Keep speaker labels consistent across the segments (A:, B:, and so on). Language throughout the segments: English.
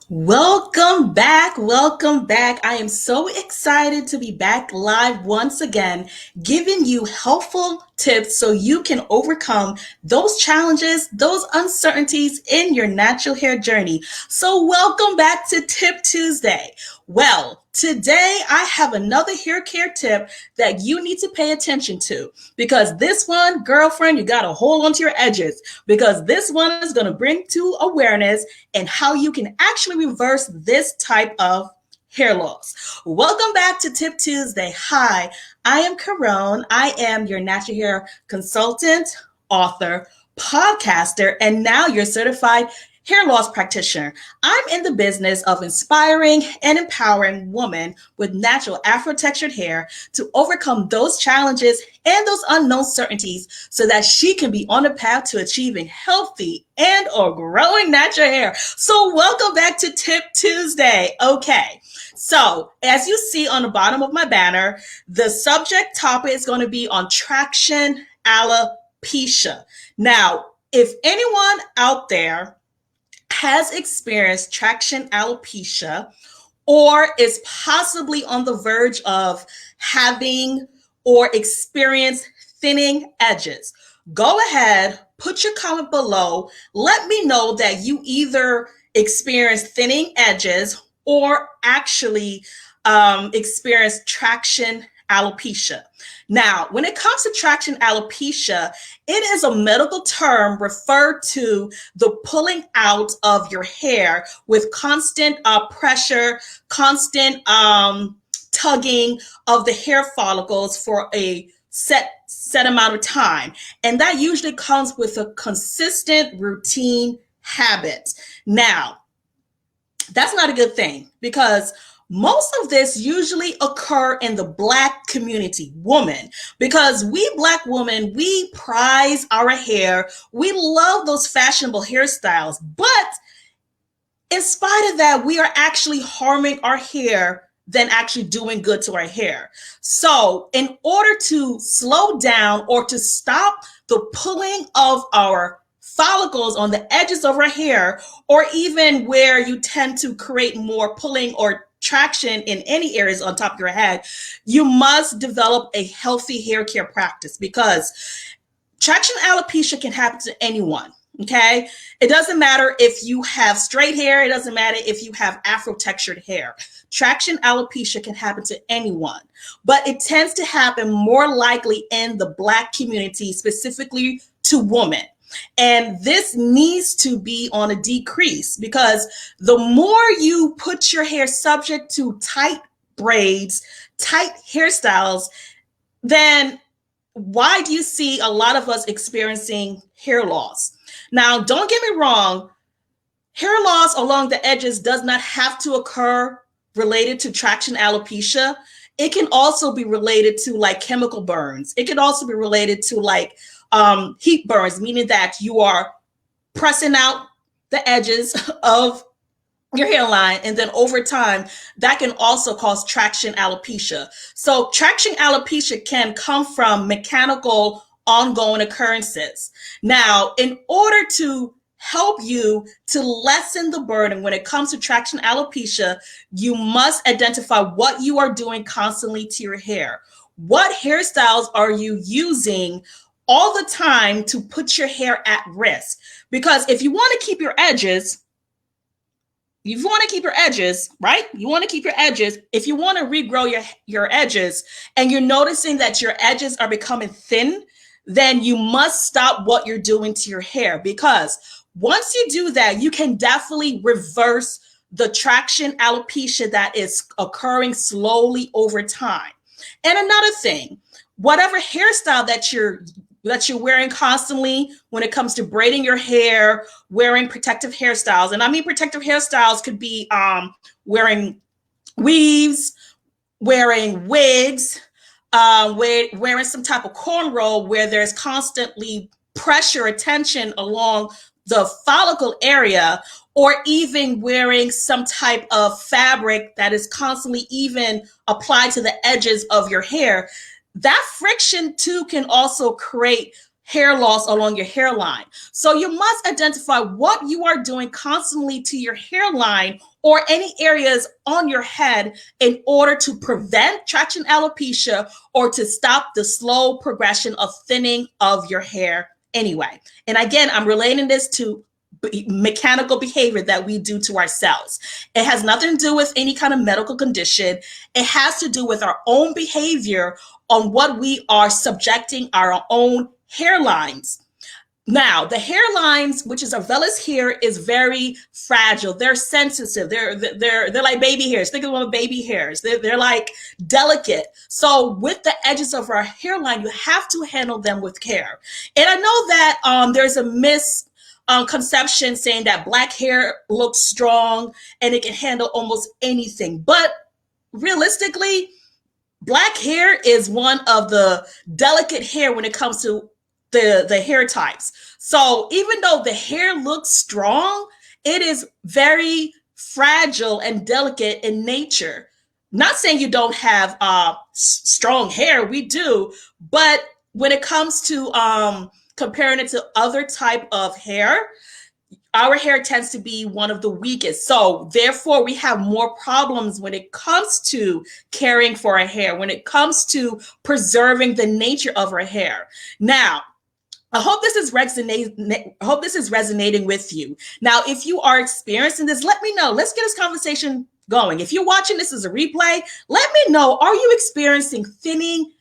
A: Welcome back. Welcome back. I am so excited to be back live once again, giving you helpful tips so you can overcome those challenges, those uncertainties in your natural hair journey. So, welcome back to Tip Tuesday. Well, today I have another hair care tip that you need to pay attention to because this one, girlfriend, you got to hold on to your edges because this one is going to bring to awareness and how you can actually reverse this type of hair loss. Welcome back to Tip Tuesday. Hi, I am Caron. I am your natural hair consultant, author, podcaster, and now your certified hair loss practitioner. I'm in the business of inspiring and empowering women with natural Afro-textured hair to overcome those challenges and those unknown certainties so that she can be on the path to achieving healthy and or growing natural hair. So welcome back to Tip Tuesday. Okay. So as you see on the bottom of my banner, the subject topic is going to be on traction alopecia. Now, if anyone out there has experienced traction alopecia or is possibly on the verge of having or experience thinning edges, go ahead, put your comment below. Let me know that you either experience thinning edges or actually experience traction alopecia. Now, when it comes to traction alopecia, it is a medical term referred to the pulling out of your hair with constant pressure, constant tugging of the hair follicles for a set amount of time. And that usually comes with a consistent routine habit. Now, that's not a good thing because most of this usually occur in the Black community, woman, because we Black women, we prize our hair. We love those fashionable hairstyles, but in spite of that, we are actually harming our hair than actually doing good to our hair. So in order to slow down or to stop the pulling of our follicles on the edges of our hair, or even where you tend to create more pulling or traction in any areas on top of your head, you must develop a healthy hair care practice because traction alopecia can happen to anyone. Okay. It doesn't matter if you have straight hair. It doesn't matter if you have Afro textured hair. Traction alopecia can happen to anyone, but it tends to happen more likely in the Black community, specifically to women. And this needs to be on a decrease because the more you put your hair subject to tight braids, tight hairstyles, then why do you see a lot of us experiencing hair loss? Now, don't get me wrong, hair loss along the edges does not have to occur related to traction alopecia. It can also be related to like chemical burns. It can also be related to like heat burns, meaning that you are pressing out the edges of your hairline, and then over time that can also cause traction alopecia. So traction alopecia can come from mechanical ongoing occurrences. Now, in order to help you to lessen the burden when it comes to traction alopecia, you must identify what you are doing constantly to your hair. What hairstyles are you using all the time to put your hair at risk? Because if you want to keep your edges, right? You want to keep your edges. If you want to regrow your edges and you're noticing that your edges are becoming thin, then you must stop what you're doing to your hair, because once you do that, you can definitely reverse the traction alopecia that is occurring slowly over time. And another thing, whatever hairstyle that you're wearing constantly, when it comes to braiding your hair, wearing protective hairstyles. And I mean, protective hairstyles could be wearing weaves, wearing wigs, wearing some type of cornrow where there's constantly pressure or tension along the follicle area, or even wearing some type of fabric that is constantly even applied to the edges of your hair. That friction too can also create hair loss along your hairline. So you must identify what you are doing constantly to your hairline or any areas on your head in order to prevent traction alopecia or to stop the slow progression of thinning of your hair anyway. And again, I'm relating this to mechanical behavior that we do to ourselves. It has nothing to do with any kind of medical condition. It has to do with our own behavior on what we are subjecting our own hairlines. Now, the hairlines, which is our vellus hair, is very fragile. They're sensitive. They're like baby hairs. Think of them as baby hairs. They're like delicate. So with the edges of our hairline, you have to handle them with care. And I know that there's a misconception saying that black hair looks strong and it can handle almost anything. But realistically, black hair is one of the delicate hair when it comes to the hair types. So even though the hair looks strong, it is very fragile and delicate in nature. Not saying you don't have strong hair, we do, but when it comes to comparing it to other type of hair, our hair tends to be one of the weakest. So therefore, we have more problems when it comes to caring for our hair, when it comes to preserving the nature of our hair. Now, I hope this is resonating with you. Now, if you are experiencing this, let me know. Let's get this conversation going. If you're watching this as a replay, let me know, are you experiencing thinning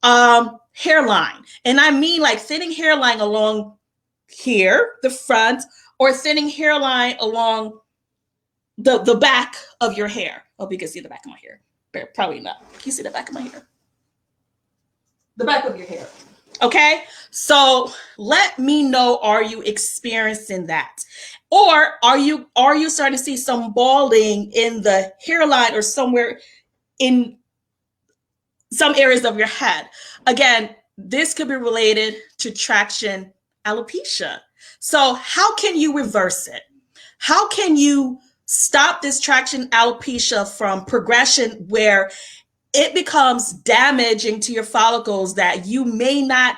A: hairline? And I mean like thinning hairline along here, the front, or thinning hairline along the back of your hair. Oh, you can see the back of my hair. Probably not. Can you see the back of my hair? The back of your hair. Okay, so let me know, are you experiencing that? Or are you starting to see some balding in the hairline or somewhere in some areas of your head? Again, this could be related to traction alopecia. So how can you reverse it? How can you stop this traction alopecia from progression where it becomes damaging to your follicles that you may not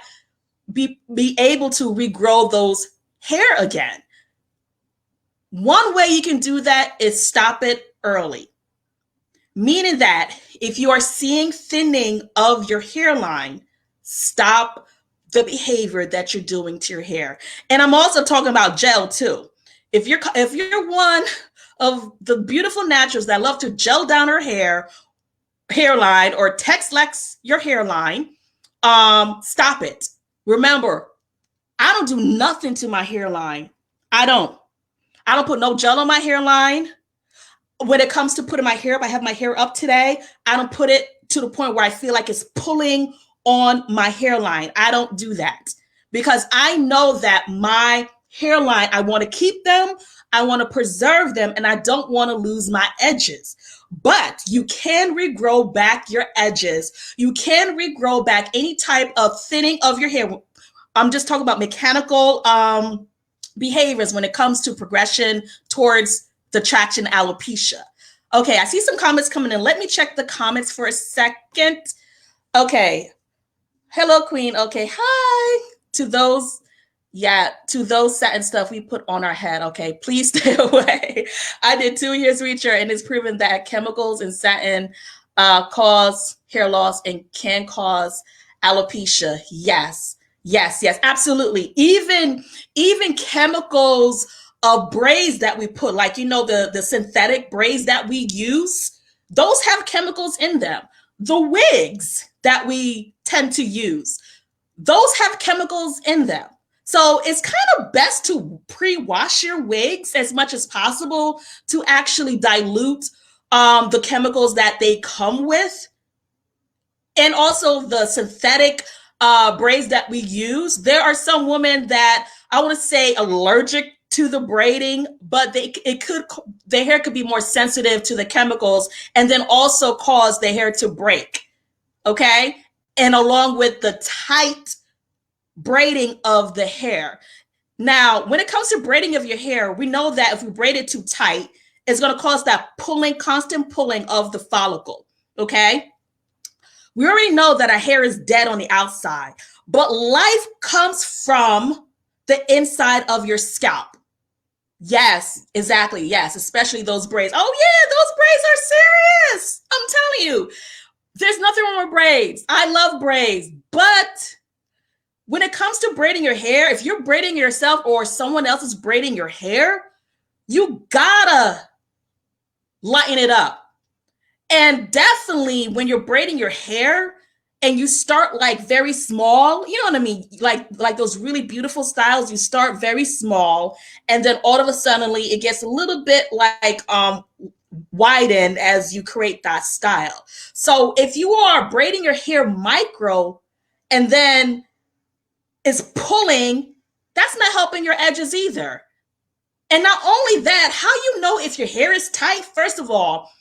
A: be able to regrow those hair again? One way you can do that is stop it early. Meaning that if you are seeing thinning of your hairline, stop the behavior that you're doing to your hair. And I'm also talking about gel too. If you're one of the beautiful naturals that love to gel down her hairline or Tex-Lex your hairline, stop it. Remember, I don't do nothing to my hairline. I don't put no gel on my hairline. When it comes to putting my hair up, I have my hair up today. I don't put it to the point where I feel like it's pulling on my hairline. I don't do that because I know that my hairline, I want to keep them, I want to preserve them, and I don't want to lose my edges. But you can regrow back your edges. You can regrow back any type of thinning of your hair. I'm just talking about mechanical behaviors when it comes to progression towards the traction alopecia. Okay, I see some comments coming in. Let me check the comments for a second. Okay. Hello, Queen. Okay, hi. To those satin stuff we put on our head. Okay, please stay away. I did 2 years research and it's proven that chemicals in satin cause hair loss and can cause alopecia. Yes, absolutely. Even chemicals of braids that we put, like, the synthetic braids that we use, those have chemicals in them. The wigs that we tend to use, those have chemicals in them. So it's kind of best to pre-wash your wigs as much as possible to actually dilute the chemicals that they come with. And also the synthetic braids that we use. There are some women that I want to say allergic to the braiding, but their hair could be more sensitive to the chemicals and then also cause the hair to break. Okay. And along with the tight braiding of the hair. Now, when it comes to braiding of your hair, we know that if we braid it too tight, it's going to cause that constant pulling of the follicle. Okay. We already know that our hair is dead on the outside, but life comes from the inside of your scalp. Yes, exactly. Yes, especially those braids. Oh yeah, those braids are serious. I'm telling you, there's nothing wrong with braids. I love braids, but when it comes to braiding your hair, if you're braiding yourself or someone else is braiding your hair, you gotta lighten it up. And definitely when you're braiding your hair and you start like very small, you know what I mean? Like those really beautiful styles, you start very small and then all of a sudden it gets a little bit like widened as you create that style. So if you are braiding your hair micro and then it's pulling, that's not helping your edges either. And not only that, how you know if your hair is tight, first of all,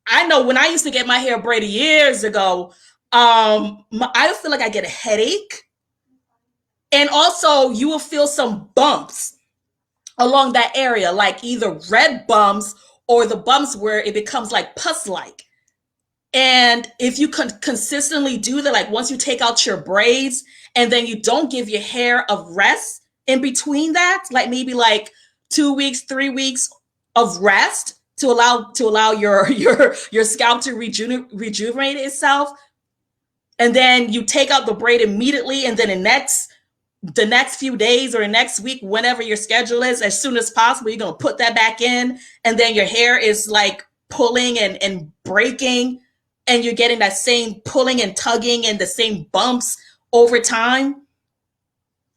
A: I know when I used to get my hair braided years ago, I feel like I get a headache. And also you will feel some bumps along that area, like either red bumps or the bumps where it becomes like pus-like. And if you can consistently do that, like once you take out your braids and then you don't give your hair a rest in between that, like maybe like 2 weeks, 3 weeks of rest to allow your scalp to rejuvenate itself, and then you take out the braid immediately, and then the next few days or the next week, whenever your schedule is, as soon as possible, you're gonna put that back in, and then your hair is like pulling and breaking, and you're getting that same pulling and tugging and the same bumps over time.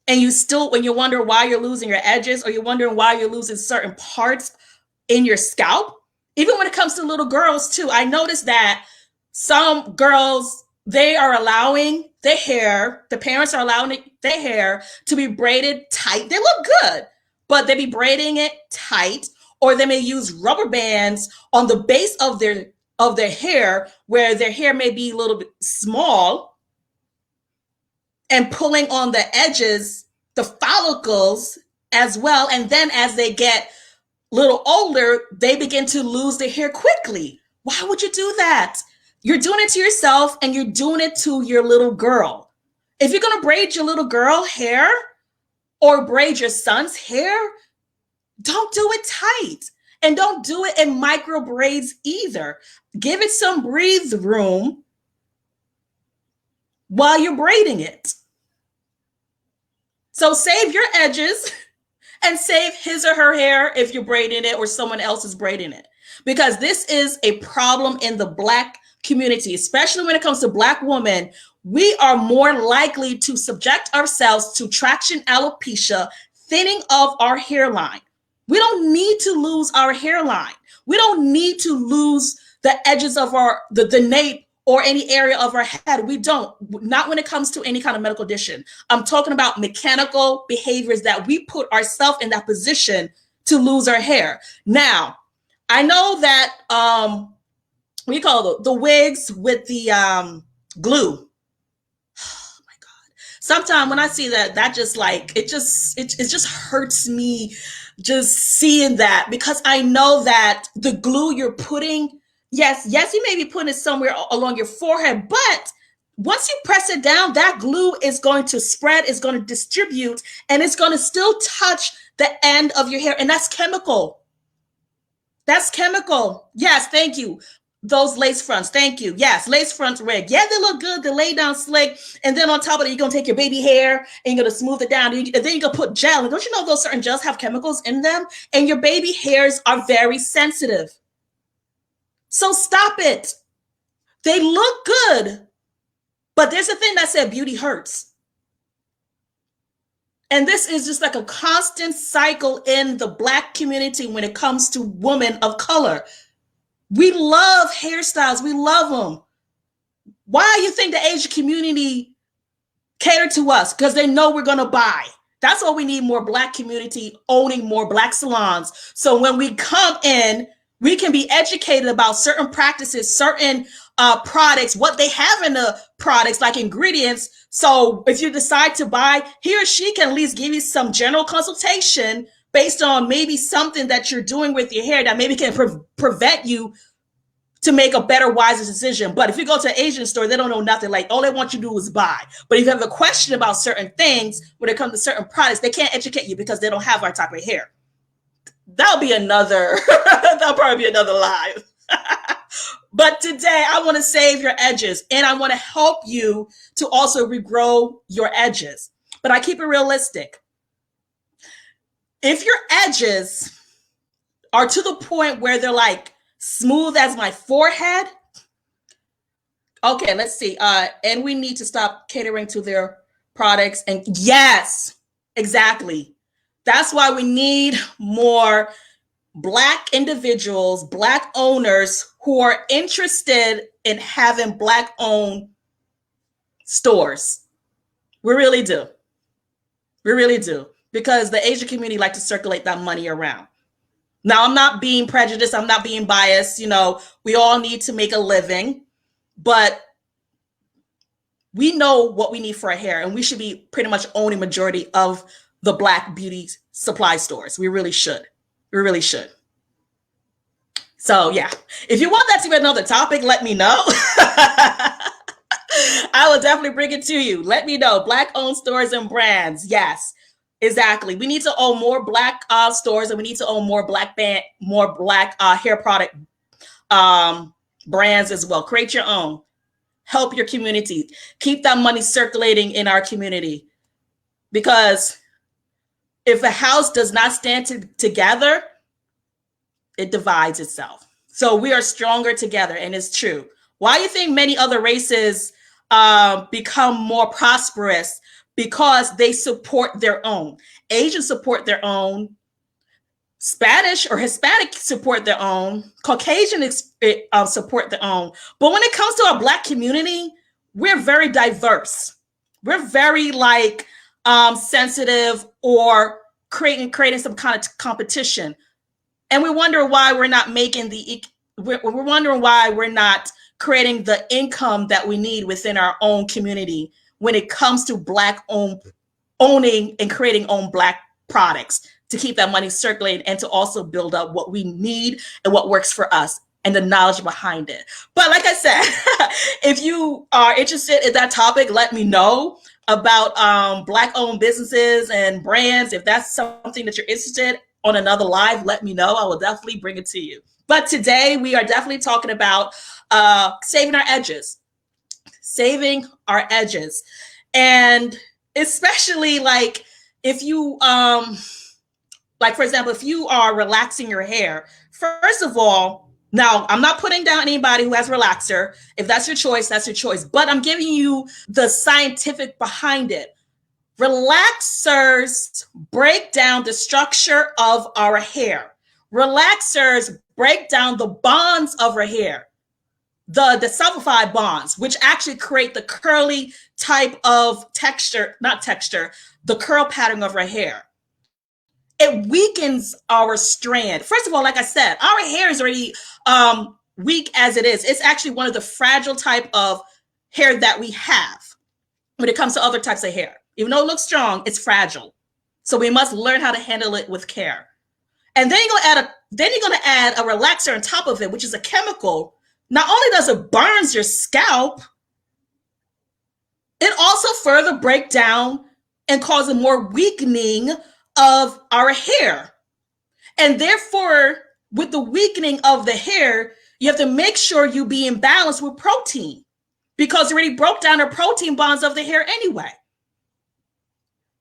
A: And you still, when you wonder why you're losing your edges or you're wondering why you're losing certain parts in your scalp, even when it comes to little girls too, I noticed that some girls, they are allowing their hair, the parents are allowing their hair to be braided tight. They look good, but they be braiding it tight, or they may use rubber bands on the base of their hair where their hair may be a little bit small and pulling on the edges, the follicles as well. And then as they get a little older, they begin to lose their hair quickly. Why would you do that? You're doing it to yourself and you're doing it to your little girl. If you're going to braid your little girl hair or braid your son's hair, don't do it tight. And don't do it in micro braids either. Give it some breathe room while you're braiding it. So save your edges and save his or her hair if you're braiding it or someone else is braiding it. Because this is a problem in the Black community, especially when it comes to Black women. We are more likely to subject ourselves to traction alopecia, thinning of our hairline. We don't need to lose our hairline. We don't need to lose the edges of the nape or any area of our head. We don't, not when it comes to any kind of medical condition. I'm talking about mechanical behaviors that we put ourselves in that position to lose our hair. Now, I know that we call the wigs with the glue. Oh my God. Sometimes when I see that just like, it just hurts me just seeing that, because I know that the glue you're putting, yes, you may be putting it somewhere along your forehead, but once you press it down, that glue is going to spread, is going to distribute, and it's going to still touch the end of your hair. And that's chemical. That's chemical. Yes, thank you. Those lace fronts, thank you. Yes, lace fronts rig. Yeah, they look good. They lay down slick. And then on top of it, you're going to take your baby hair and you're going to smooth it down. And then you're going to put gel. And don't you know those certain gels have chemicals in them? And your baby hairs are very sensitive. So stop it. They look good. But there's a thing that said beauty hurts. And this is just like a constant cycle in the Black community when it comes to women of color. We love hairstyles. We love them. Why do you think the Asian community cater to us? Because they know we're going to buy. That's why we need more Black community owning more Black salons. So when we come in, we can be educated about certain practices, certain products, what they have in the products, like ingredients. So if you decide to buy, he or she can at least give you some general consultation based on maybe something that you're doing with your hair that maybe can prevent you to make a better, wiser decision. But if you go to an Asian store, they don't know nothing. Like, all they want you to do is buy. But if you have a question about certain things, when it comes to certain products, they can't educate you because they don't have our type of hair. That'll be another, that'll probably be another live. But today I want to save your edges, and I want to help you to also regrow your edges. But I keep it realistic. If your edges are to the point where they're like smooth as my forehead, okay, let's see. And we need to stop catering to their products. And yes, exactly. That's why we need more Black individuals, Black owners who are interested in having Black-owned stores. We really do. We really do. Because the Asian community like to circulate that money around. Now, I'm not being prejudiced. I'm not being biased. You know, we all need to make a living. But we know what we need for our hair. And we should be pretty much owning majority of the Black beauty supply stores. We really should. We really should. So yeah, if you want that to be another topic, let me know. I will definitely bring it to you. Let me know. Black-owned stores and brands. Yes, exactly. We need to own more Black stores, and we need to own more Black hair product brands as well. Create your own. Help your community. Keep that money circulating in our community. Because if a house does not stand together, it divides itself. So we are stronger together, and it's true. Why do you think many other races become more prosperous? Because they support their own. Asians support their own. Spanish or Hispanic support their own. Caucasian support their own. But when it comes to our Black community, we're very diverse. We're very like sensitive or creating some kind of competition. And we wonder why we're not making we're wondering why we're not creating the income that we need within our own community when it comes to Black owning and creating own Black products to keep that money circulating and to also build up what we need and what works for us and the knowledge behind it. But like I said, if you are interested in that topic, let me know about Black-owned businesses and brands. If that's something that you're interested in, on another live, let me know. I will definitely bring it to you. But today we are definitely talking about saving our edges. Saving our edges. And especially like if you, like for example, if you are relaxing your hair, first of all, now I'm not putting down anybody who has relaxer. If that's your choice, that's your choice. But I'm giving you the scientific behind it. Relaxers break down the structure of our hair. Relaxers break down the bonds of our hair, the sulfide bonds, which actually create the curly type of texture, not texture, the curl pattern of our hair. It weakens our strand. First of all, like I said, our hair is already weak as it is. It's actually one of the fragile type of hair that we have when it comes to other types of hair. Even though it looks strong, it's fragile. So we must learn how to handle it with care. And then you're gonna add a relaxer on top of it, which is a chemical. Not only does it burns your scalp, it also further breaks down and causes more weakening of our hair. And therefore, with the weakening of the hair, you have to make sure you be in balance with protein because it already broke down the protein bonds of the hair anyway.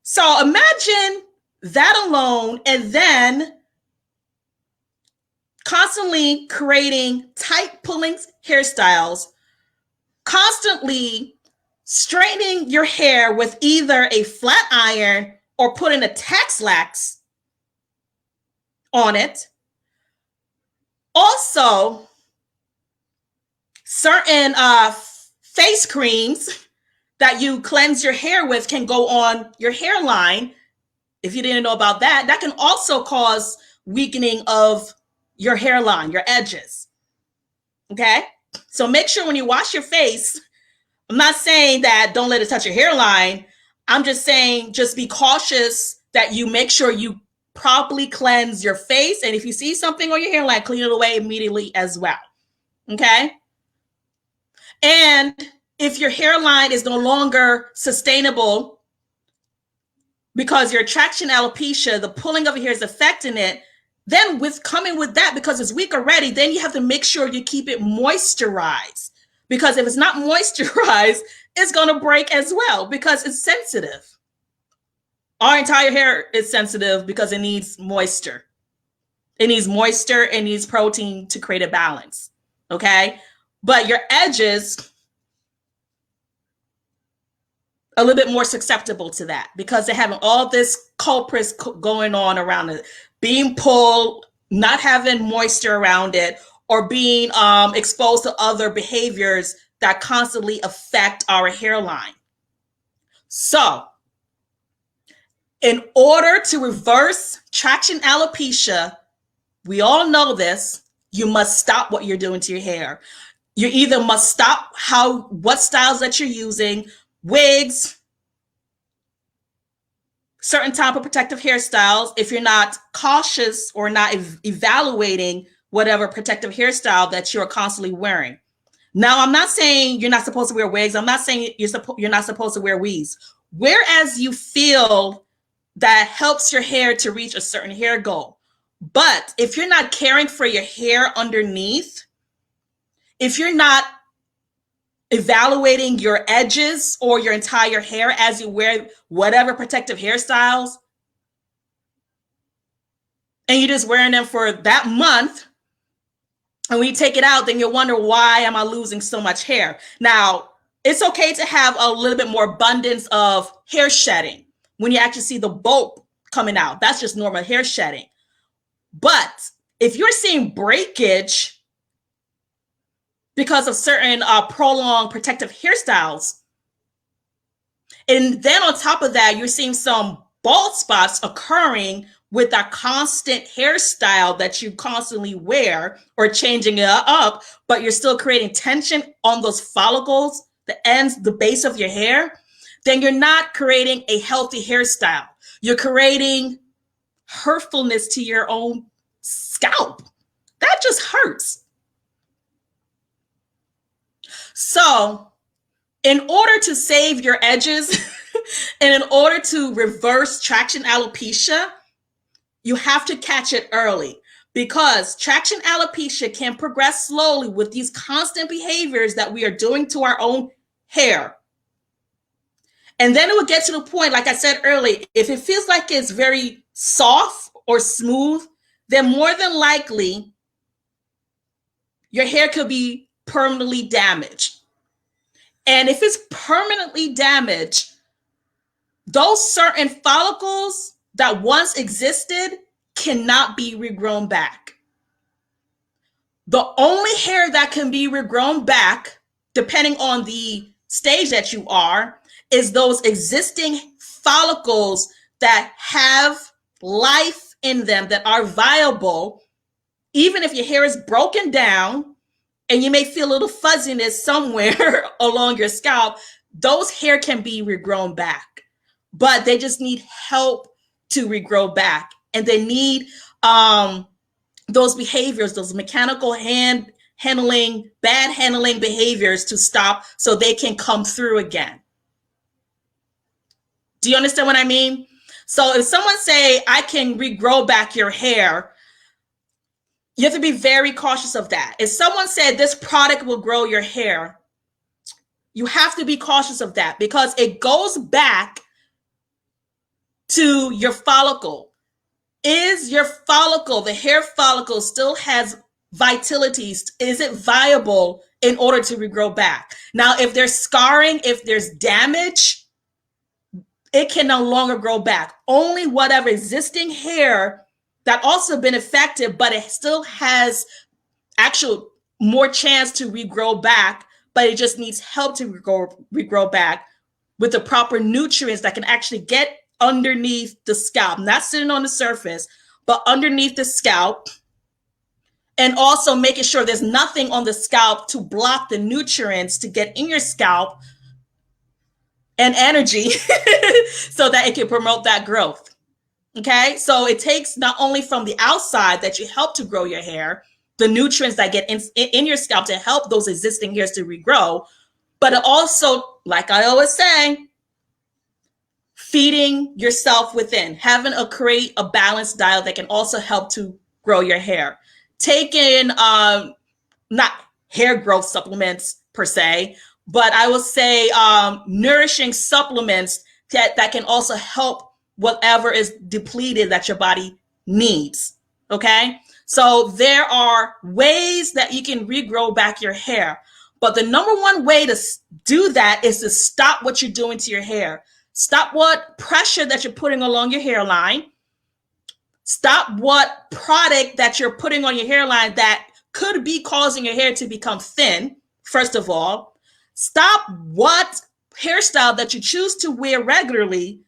A: So imagine that alone, and then constantly creating tight pulling hairstyles, constantly straightening your hair with either a flat iron or putting a Tax-Lax on it. Also, certain face creams that you cleanse your hair with can go on your hairline. If you didn't know about that, that can also cause weakening of your hairline, your edges. Okay? So make sure when you wash your face, I'm not saying that don't let it touch your hairline. I'm just saying just be cautious that you make sure you properly cleanse your face. And if you see something on your hairline, clean it away immediately as well. Okay. And if your hairline is no longer sustainable because your traction alopecia, the pulling of your hair is affecting it, then with coming with that, because it's weak already, then you have to make sure you keep it moisturized. Because if it's not moisturized, it's going to break as well because it's sensitive. Our entire hair is sensitive because it needs moisture. It needs moisture, it needs protein to create a balance. Okay? But your edges, a little bit more susceptible to that because they're having all this culprits going on around it, being pulled, not having moisture around it, or being exposed to other behaviors that constantly affect our hairline. So, in order to reverse traction alopecia, we all know this, you must stop what you're doing to your hair. You either must stop what styles that you're using, wigs, certain type of protective hairstyles, if you're not cautious or not evaluating whatever protective hairstyle that you're constantly wearing. Now, I'm not saying you're not supposed to wear wigs. I'm not saying you're not supposed to wear weaves. Whereas you feel that helps your hair to reach a certain hair goal. But if you're not caring for your hair underneath, if you're not evaluating your edges or your entire hair as you wear whatever protective hairstyles, and you're just wearing them for that month, and when you take it out, then you'll wonder, why am I losing so much hair? Now, it's okay to have a little bit more abundance of hair shedding when you actually see the bulb coming out. That's just normal hair shedding. But if you're seeing breakage because of certain prolonged protective hairstyles, and then on top of that, you're seeing some bald spots occurring with that constant hairstyle that you constantly wear or changing it up, but you're still creating tension on those follicles, the ends, the base of your hair, then you're not creating a healthy hairstyle. You're creating hurtfulness to your own scalp. That just hurts. So, in order to save your edges and in order to reverse traction alopecia, you have to catch it early, because traction alopecia can progress slowly with these constant behaviors that we are doing to our own hair. And then it will get to the point, like I said earlier, if it feels like it's very soft or smooth, then more than likely your hair could be permanently damaged. And if it's permanently damaged, those certain follicles that once existed cannot be regrown back. The only hair that can be regrown back, depending on the stage that you are, is those existing follicles that have life in them, that are viable. Even if your hair is broken down and you may feel a little fuzziness somewhere along your scalp, those hair can be regrown back, but they just need help to regrow back. And they need those behaviors, those mechanical handling, bad handling behaviors to stop so they can come through again. Do you understand what I mean? So if someone say, I can regrow back your hair, you have to be very cautious of that. If someone said this product will grow your hair, you have to be cautious of that, because it goes back to your follicle. Is your follicle, the hair follicle, still has vitality? Is it viable in order to regrow back? Now, if there's scarring, if there's damage, it can no longer grow back. Only whatever existing hair that also been affected, but it still has actual more chance to regrow back, but it just needs help to regrow back with the proper nutrients that can actually get underneath the scalp, not sitting on the surface, but underneath the scalp, and also making sure there's nothing on the scalp to block the nutrients to get in your scalp and energy so that it can promote that growth. Okay, so it takes not only from the outside that you help to grow your hair, the nutrients that get in your scalp to help those existing hairs to regrow. But it also, like I always say, feeding yourself within, having create a balanced diet that can also help to grow your hair. Taking not hair growth supplements per se, but I will say nourishing supplements that can also help whatever is depleted that your body needs. Okay, so there are ways that you can regrow back your hair, but the number one way to do that is to stop what you're doing to your hair. Stop what pressure that you're putting along your hairline. Stop what product that you're putting on your hairline that could be causing your hair to become thin, first of all. Stop what hairstyle that you choose to wear regularly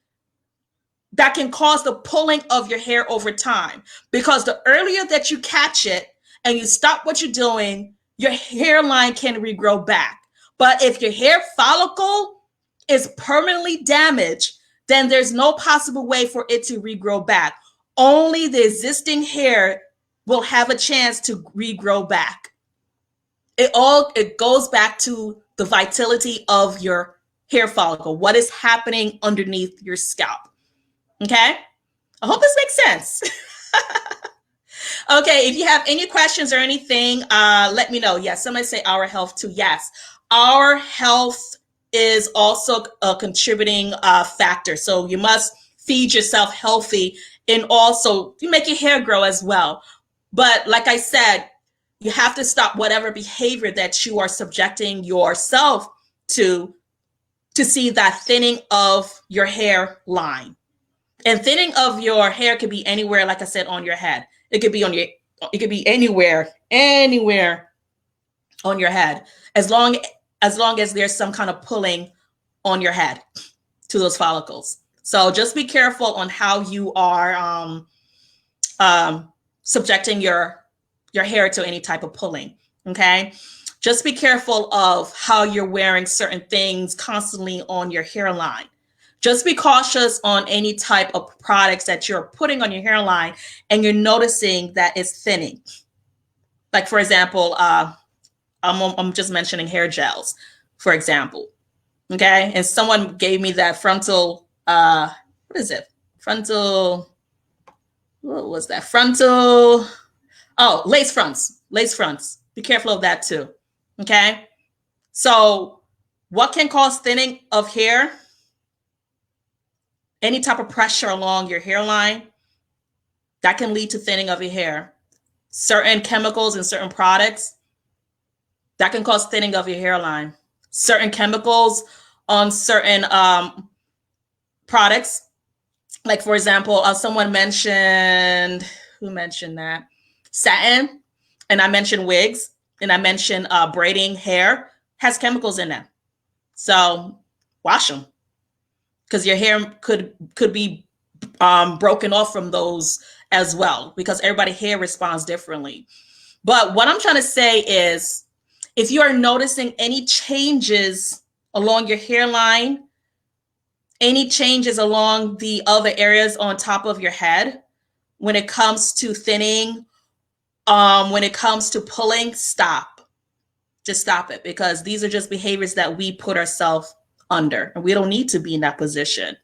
A: that can cause the pulling of your hair over time. Because the earlier that you catch it and you stop what you're doing, your hairline can regrow back. But if your hair follicle is permanently damaged, then there's no possible way for it to regrow back. Only the existing hair will have a chance to regrow back. It goes back to the vitality of your hair follicle, what is happening underneath your scalp. Okay, I hope this makes sense. Okay, if you have any questions or anything, let me know. Yes, somebody say our health too. Yes, our health is also a contributing factor. So you must feed yourself healthy, and also you make your hair grow as well. But like I said, you have to stop whatever behavior that you are subjecting yourself to see that thinning of your hairline. And thinning of your hair could be anywhere, like I said, on your head. It could be anywhere on your head, as long as there's some kind of pulling on your head to those follicles. So just be careful on how you are subjecting your hair to any type of pulling. Okay, just be careful of how you're wearing certain things constantly on your hairline. Just be cautious on any type of products that you're putting on your hairline and you're noticing that it's thinning. Like, for example, I'm just mentioning hair gels, for example. Okay, and someone gave me that frontal, what is it? Frontal, what was that? Frontal, oh, lace fronts. Be careful of that too. Okay, so what can cause thinning of hair? Any type of pressure along your hairline that can lead to thinning of your hair. Certain chemicals and certain products that can cause thinning of your hairline. Certain chemicals on certain products. Like, for example, someone mentioned, who mentioned that? Satin, and I mentioned wigs, and I mentioned braiding hair has chemicals in them. So wash them, because your hair could be broken off from those as well, because everybody's hair responds differently. But what I'm trying to say is, if you are noticing any changes along your hairline, any changes along the other areas on top of your head, when it comes to thinning, when it comes to pulling, stop. Just stop it, because these are just behaviors that we put ourselves under, and we don't need to be in that position.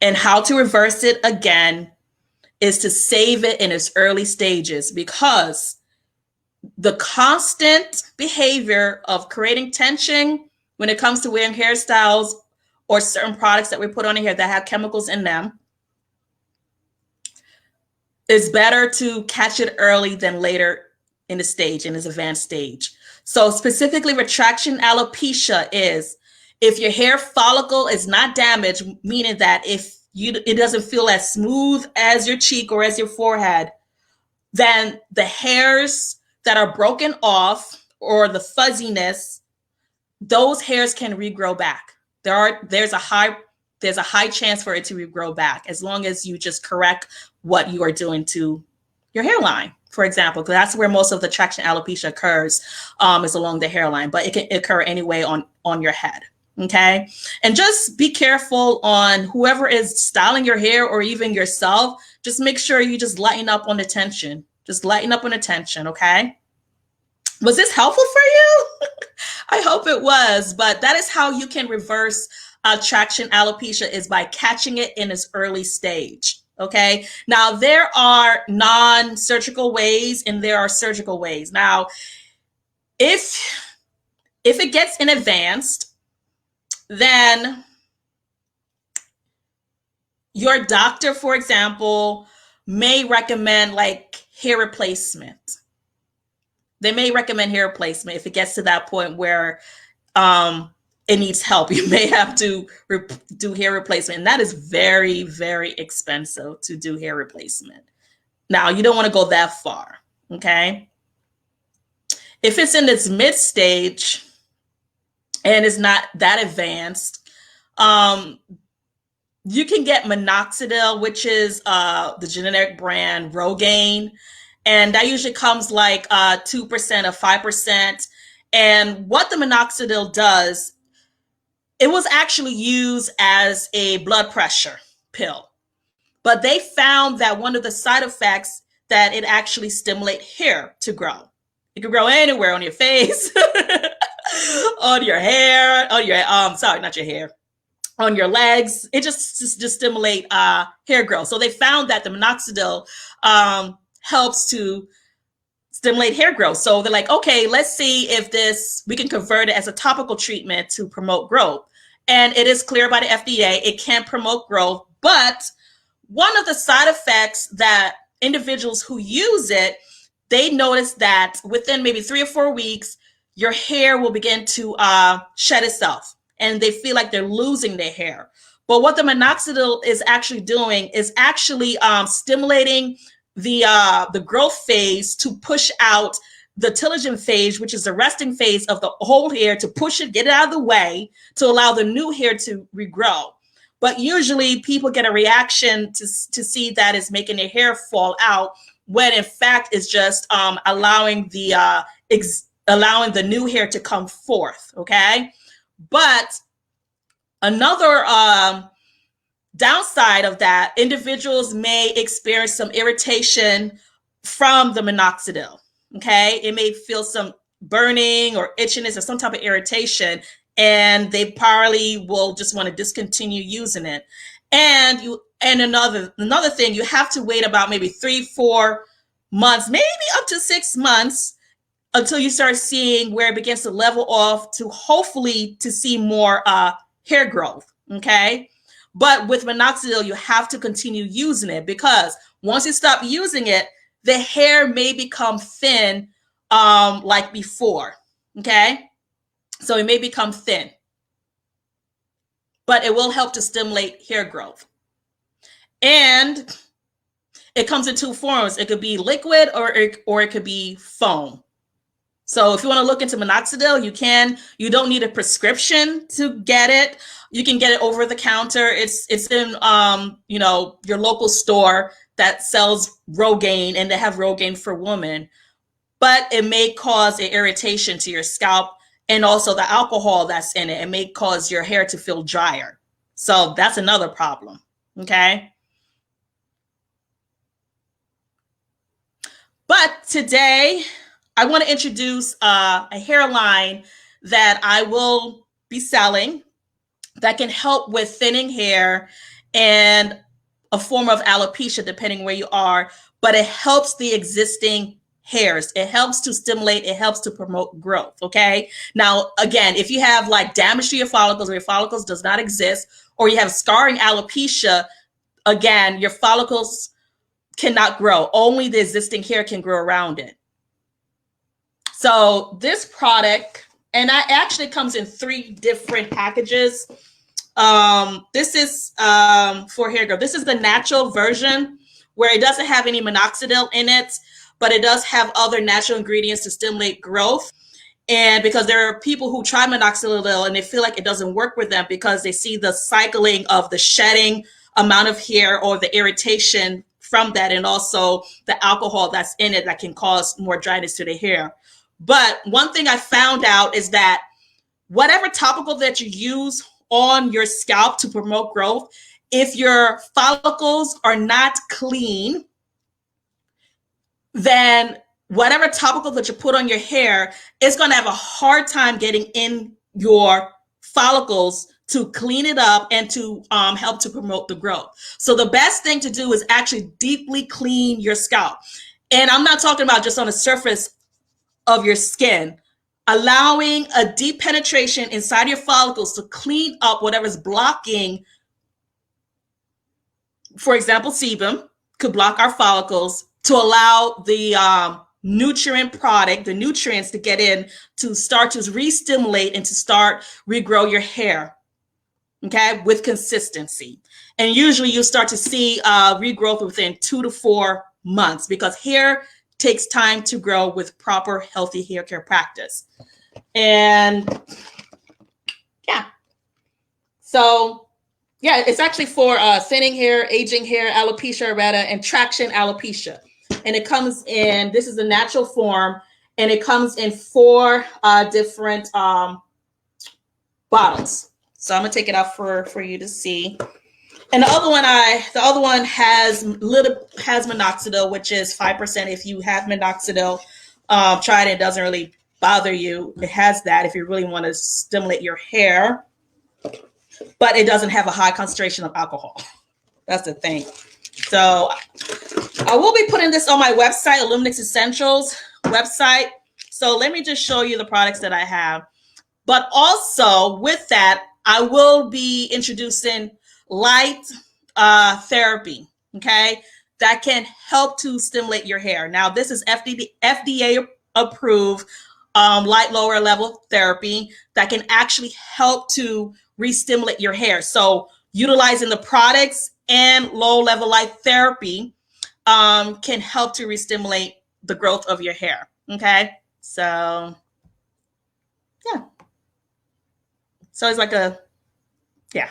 A: And how to reverse it again is to save it in its early stages, because the constant behavior of creating tension when it comes to wearing hairstyles or certain products that we put on here that have chemicals in them, it's better to catch it early than later in the stage, in this advanced stage. So specifically, retraction alopecia is if your hair follicle is not damaged, meaning that if it doesn't feel as smooth as your cheek or as your forehead, then the hairs that are broken off or the fuzziness, those hairs can regrow back. There's a high chance for it to regrow back, as long as you just correct what you are doing to your hairline, for example, because that's where most of the traction alopecia occurs, is along the hairline, but it can occur anyway on your head. Okay, and just be careful on whoever is styling your hair, or even yourself. Just make sure you just lighten up on the tension. Just lighten up on attention, okay? Was this helpful for you? I hope it was, but that is how you can reverse traction alopecia, is by catching it in its early stage. Okay. Now there are non-surgical ways and there are surgical ways. Now, if it gets in advanced, then your doctor, for example, may recommend like hair replacement. They may recommend hair replacement if it gets to that point where it needs help. You may have to do hair replacement, and that is very, very expensive to do hair replacement. Now, you don't want to go that far, okay? If it's in its mid stage and it's not that advanced, you can get Minoxidil, which is the generic brand Rogaine, and that usually comes like 2% or 5%. And what the Minoxidil does, it was actually used as a blood pressure pill, but they found that one of the side effects that it actually stimulates hair to grow. It can grow anywhere, on your face, on your hair, on your sorry, not your hair, on your legs. It just stimulate hair growth. So they found that the Minoxidil helps to stimulate hair growth. So they're like, okay, let's see if we can convert it as a topical treatment to promote growth. And it is clear by the FDA, it can promote growth. But one of the side effects that individuals who use it, they notice that within maybe 3 or 4 weeks, your hair will begin to shed itself, and they feel like they're losing their hair. But what the Minoxidil is actually doing is actually stimulating the growth phase to push out the telogen phase, which is the resting phase of the whole hair, to push it, get it out of the way, to allow the new hair to regrow. But usually people get a reaction to see that it's making their hair fall out, when in fact it's just allowing the new hair to come forth, okay? But another downside of that, individuals may experience some irritation from the Minoxidil, okay? It may feel some burning or itchiness or some type of irritation, and they probably will just want to discontinue using it. And another thing, you have to wait about maybe 3-4 months, maybe up to 6 months, until you start seeing where it begins to level off, to hopefully to see more hair growth, okay? But with Minoxidil, you have to continue using it, because once you stop using it, the hair may become thin like before, okay? So it may become thin, but it will help to stimulate hair growth. And it comes in 2 forms. It could be liquid or it could be foam. So if you want to look into Minoxidil, you can. You don't need a prescription to get it. You can get it over the counter. It's in your local store that sells Rogaine, and they have Rogaine for women. But it may cause an irritation to your scalp, and also the alcohol that's in it. It may cause your hair to feel drier. So that's another problem, okay? But today, I want to introduce a hairline that I will be selling that can help with thinning hair and a form of alopecia, depending where you are, but it helps the existing hairs. It helps to stimulate, it helps to promote growth, okay? Now, again, if you have like damage to your follicles, or your follicles does not exist, or you have scarring alopecia, again, your follicles cannot grow. Only the existing hair can grow around it. So this product, and it actually comes in 3 different packages. This is for hair growth. This is the natural version, where it doesn't have any Minoxidil in it, but it does have other natural ingredients to stimulate growth. And because there are people who try Minoxidil and they feel like it doesn't work with them, because they see the cycling of the shedding amount of hair or the irritation from that, and also the alcohol that's in it that can cause more dryness to the hair. But one thing I found out is that whatever topical that you use on your scalp to promote growth, if your follicles are not clean, then whatever topical that you put on your hair is going to have a hard time getting in your follicles to clean it up and to help to promote the growth. So the best thing to do is actually deeply clean your scalp. And I'm not talking about just on the surface of your skin, allowing a deep penetration inside your follicles to clean up whatever's blocking. For example, sebum could block our follicles to allow the nutrient product, the nutrients to get in to start to re-stimulate and to start regrow your hair, okay, with consistency. And usually you start to see regrowth within 2 to 4 months because hair takes time to grow with proper healthy hair care practice. And yeah, so yeah, it's actually for thinning hair, aging hair, alopecia areata, and traction alopecia. And it comes in, this is the natural form, and it comes in 4 different bottles. So I'm gonna take it out for you to see. And the other one has minoxidil, which is 5%. If you have minoxidil, try it. It doesn't really bother you. It has that if you really want to stimulate your hair, but it doesn't have a high concentration of alcohol. That's the thing. So I will be putting this on my website, Illuminix Essentials website. So let me just show you the products that I have. But also with that, I will be introducing light therapy, okay, that can help to stimulate your hair. Now, this is FDA approved light lower level therapy that can actually help to re-stimulate your hair. So utilizing the products and low level light therapy can help to re-stimulate the growth of your hair, okay? So yeah. So it's like a, yeah,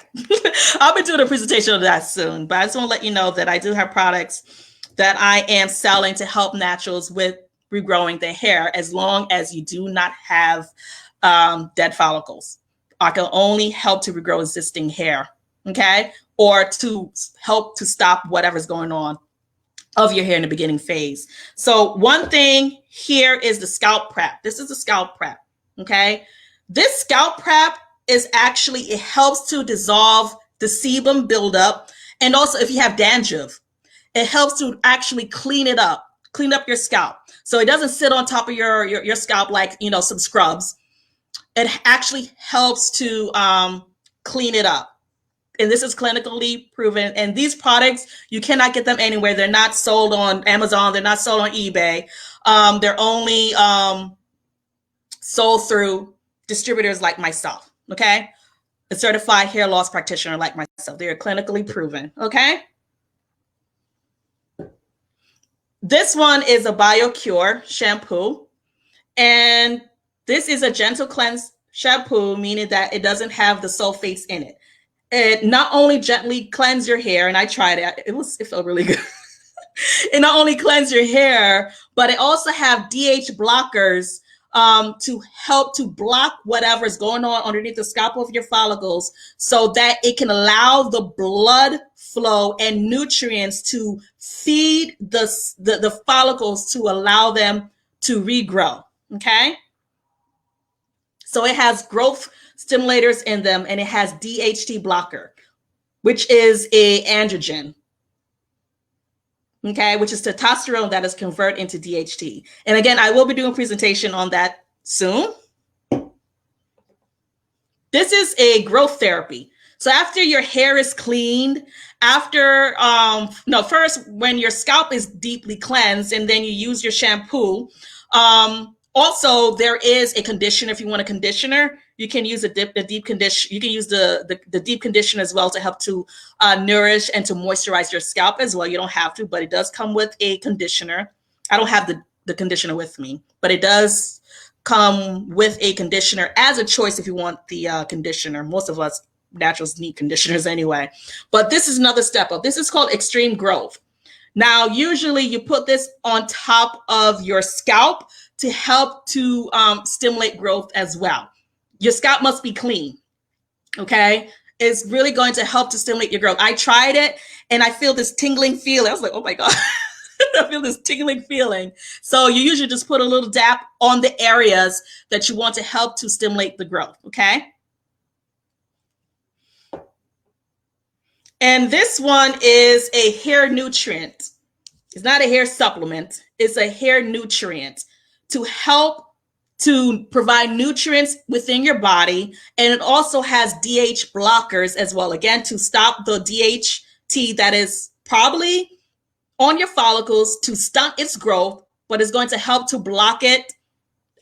A: I'll be doing a presentation of that soon, but I just want to let you know that I do have products that I am selling to help naturals with regrowing their hair, as long as you do not have dead follicles. I can only help to regrow existing hair, okay? Or to help to stop whatever's going on of your hair in the beginning phase. So one thing here is the Scalp Prep. This is the Scalp Prep, okay? This Scalp Prep is actually, it helps to dissolve the sebum buildup. And also if you have dandruff, it helps to actually clean it up, clean up your scalp. So it doesn't sit on top of your scalp like, you know, some scrubs. It actually helps to clean it up. And this is clinically proven. And these products, you cannot get them anywhere. They're not sold on Amazon. They're not sold on eBay. They're only sold through distributors like myself. Okay, a certified hair loss practitioner like myself. They are clinically proven. Okay, this one is a Biocure shampoo, and this is a gentle cleanse shampoo, meaning that it doesn't have the sulfates in it. It not only gently cleanse your hair, and I tried it. It felt really good. It not only cleanse your hair, but it also have DH blockers to help to block whatever's going on underneath the scalp of your follicles, so that it can allow the blood flow and nutrients to feed the follicles to allow them to regrow, okay? So it has growth stimulators in them, and it has DHT blocker, which is a androgen, okay, which is testosterone that is converted into DHT. And again, I will be doing a presentation on that soon. This is a growth therapy. So after your hair is cleaned, after, first when your scalp is deeply cleansed, and then you use your shampoo. Also, there is a conditioner. If you want a conditioner, you can use a deep condition. You can use the deep conditioner as well to help to nourish and to moisturize your scalp as well. You don't have to, but it does come with a conditioner. I don't have the conditioner with me, but it does come with a conditioner as a choice if you want the conditioner. Most of us naturals need conditioners anyway. But this is another step up. This is called Extreme Growth. Now, usually you put this on top of your scalp to help to stimulate growth as well. Your scalp must be clean, okay? It's really going to help to stimulate your growth. I tried it and I feel this tingling feel. I was like, oh my God. I feel this tingling feeling. So you usually just put a little dab on the areas that you want to help to stimulate the growth, okay? And this one is a hair nutrient. It's not a hair supplement. It's a hair nutrient to help to provide nutrients within your body. And it also has DH blockers as well, again, to stop the DHT that is probably on your follicles to stunt its growth, but it's going to help to block it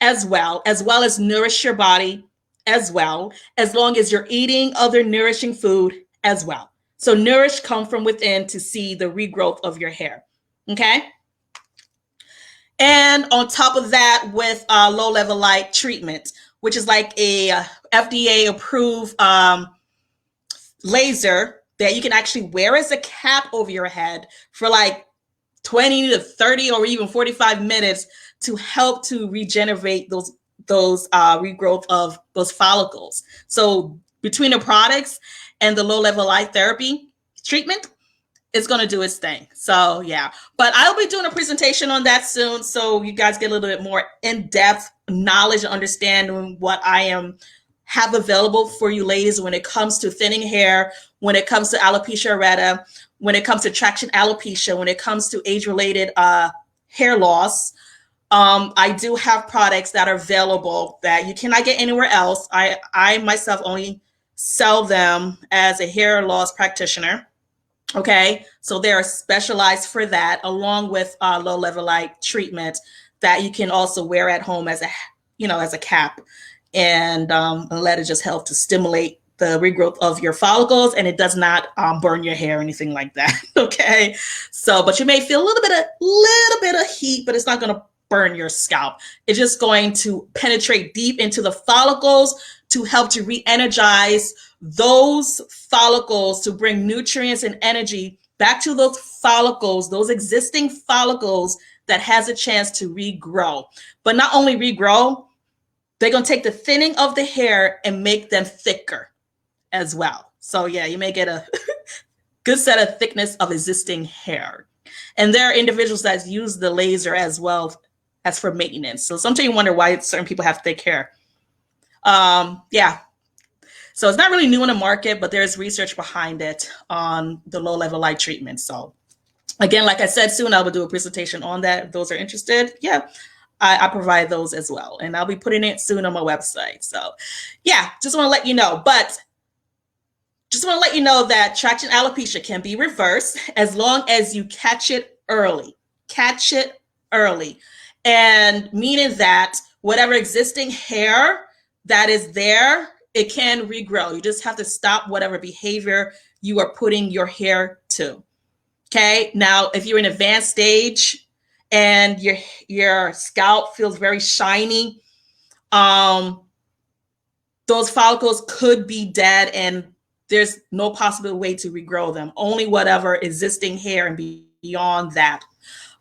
A: as well as nourish your body as well, as long as you're eating other nourishing food as well. So nourish come from within to see the regrowth of your hair, okay? And on top of that, with low-level light treatment, which is like a FDA-approved laser that you can actually wear as a cap over your head for like 20 to 30 or even 45 minutes to help to regenerate those regrowth of those follicles. So between the products and the low-level light therapy treatment, it's going to do its thing. So yeah, but I'll be doing a presentation on that soon, so you guys get a little bit more in-depth knowledge and understanding what I have available for you ladies when it comes to thinning hair, when it comes to alopecia areata, when it comes to traction alopecia, when it comes to age-related hair loss. I do have products that are available that you cannot get anywhere else. I myself only sell them as a hair loss practitioner. Okay, so they are specialized for that, along with low-level light treatment that you can also wear at home as a cap, and let it just help to stimulate the regrowth of your follicles, and it does not burn your hair or anything like that. Okay, so but you may feel a little bit of heat, but it's not going to burn your scalp. It's just going to penetrate deep into the follicles to help to re-energize those follicles, to bring nutrients and energy back to those follicles, those existing follicles that has a chance to regrow. But not only regrow, they're going to take the thinning of the hair and make them thicker as well. So yeah, you may get a good set of thickness of existing hair. And there are individuals that use the laser as well as for maintenance. So sometimes you wonder why certain people have thick hair. Yeah. So it's not really new in the market, but there's research behind it on the low-level light treatment. So again, like I said, soon I will do a presentation on that. If those are interested, yeah, I provide those as well. And I'll be putting it soon on my website. So yeah, just want to let you know. But just want to let you know that traction alopecia can be reversed as long as you catch it early. Catch it early. And meaning that whatever existing hair that is there, it can regrow. You just have to stop whatever behavior you are putting your hair to. Okay. Now, if you're in advanced stage and your scalp feels very shiny, those follicles could be dead and there's no possible way to regrow them. Only whatever existing hair and beyond that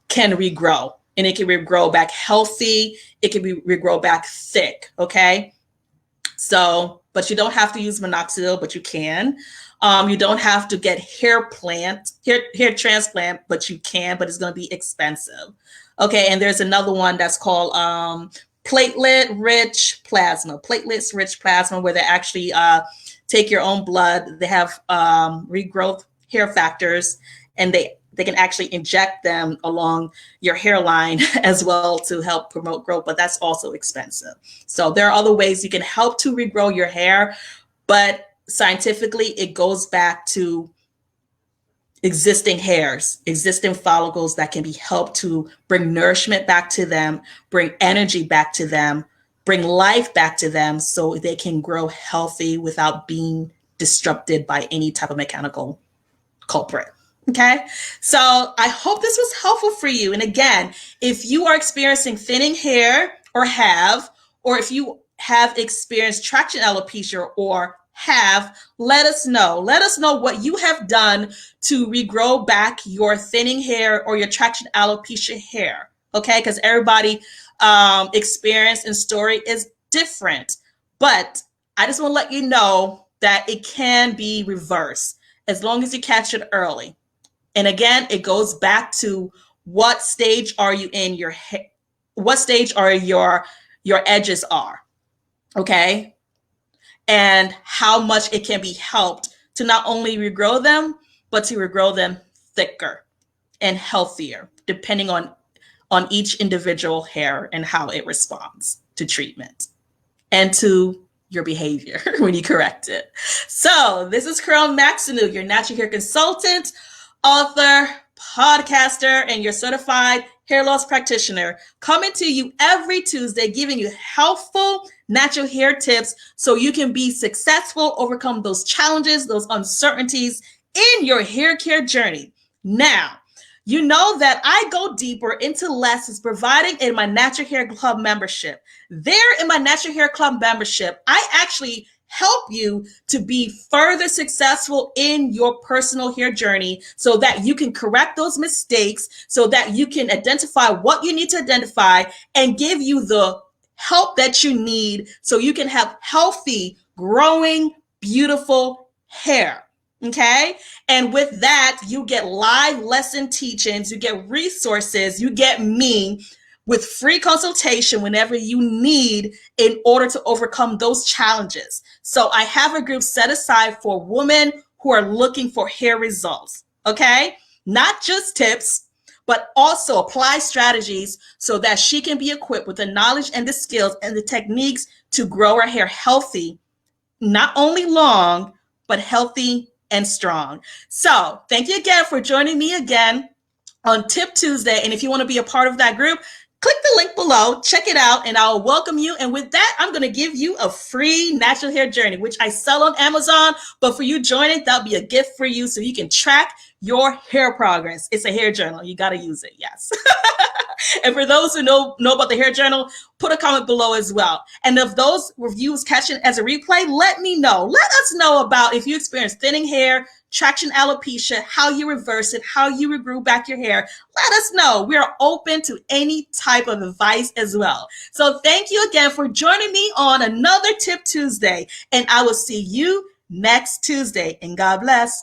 A: can regrow. And it can regrow back healthy. It can regrow back thick. Okay. So, but you don't have to use minoxidil, but you can. You don't have to get hair transplant, but you can, but it's going to be expensive. Okay. And there's another one that's called platelet-rich plasma, platelets-rich plasma, where they actually take your own blood. They have regrowth hair factors, and they can actually inject them along your hairline as well to help promote growth, but that's also expensive. So there are other ways you can help to regrow your hair, but scientifically it goes back to existing hairs, existing follicles that can be helped to bring nourishment back to them, bring energy back to them, bring life back to them so they can grow healthy without being disrupted by any type of mechanical culprit. Okay, so I hope this was helpful for you. And again, if you are experiencing thinning hair or if you have experienced traction alopecia or let us know. Let us know what you have done to regrow back your thinning hair or your traction alopecia hair. Okay, because everybody experience and story is different. But I just want to let you know that it can be reversed as long as you catch it early. And again, it goes back to what stage are you in your hair, what stage are your edges are, okay? And how much it can be helped to not only regrow them, but to regrow them thicker and healthier, depending on each individual hair and how it responds to treatment and to your behavior when you correct it. So this is Carol Maxinu, your natural hair consultant, author, podcaster, and your certified hair loss practitioner, coming to you every Tuesday, giving you helpful natural hair tips so you can be successful, overcome those challenges, those uncertainties in your hair care journey. Now, you know that I go deeper into lessons providing in my Natural Hair Club membership. There in my Natural Hair Club membership, I actually help you to be further successful in your personal hair journey so that you can correct those mistakes, so that you can identify what you need to identify and give you the help that you need so you can have healthy, growing, beautiful hair. Okay. And with that, you get live lesson teachings, you get resources, you get me with free consultation whenever you need in order to overcome those challenges. So I have a group set aside for women who are looking for hair results. Okay. Not just tips, but also apply strategies so that she can be equipped with the knowledge and the skills and the techniques to grow her hair healthy, not only long, but healthy and strong. So thank you again for joining me again on Tip Tuesday. And if you want to be a part of that group, click the link below, check it out, and I'll welcome you. And with that, I'm going to give you a free natural hair journey, which I sell on Amazon. But for you joining, that'll be a gift for you so you can track your hair progress. It's a hair journal. You got to use it. Yes. And for those who know about the hair journal, put a comment below as well. And if those reviews catch it as a replay, let me know. Let us know about if you experience thinning hair, traction alopecia, how you reverse it, how you regrew back your hair. Let us know. We are open to any type of advice as well. So thank you again for joining me on another Tip Tuesday. And I will see you next Tuesday. And God bless.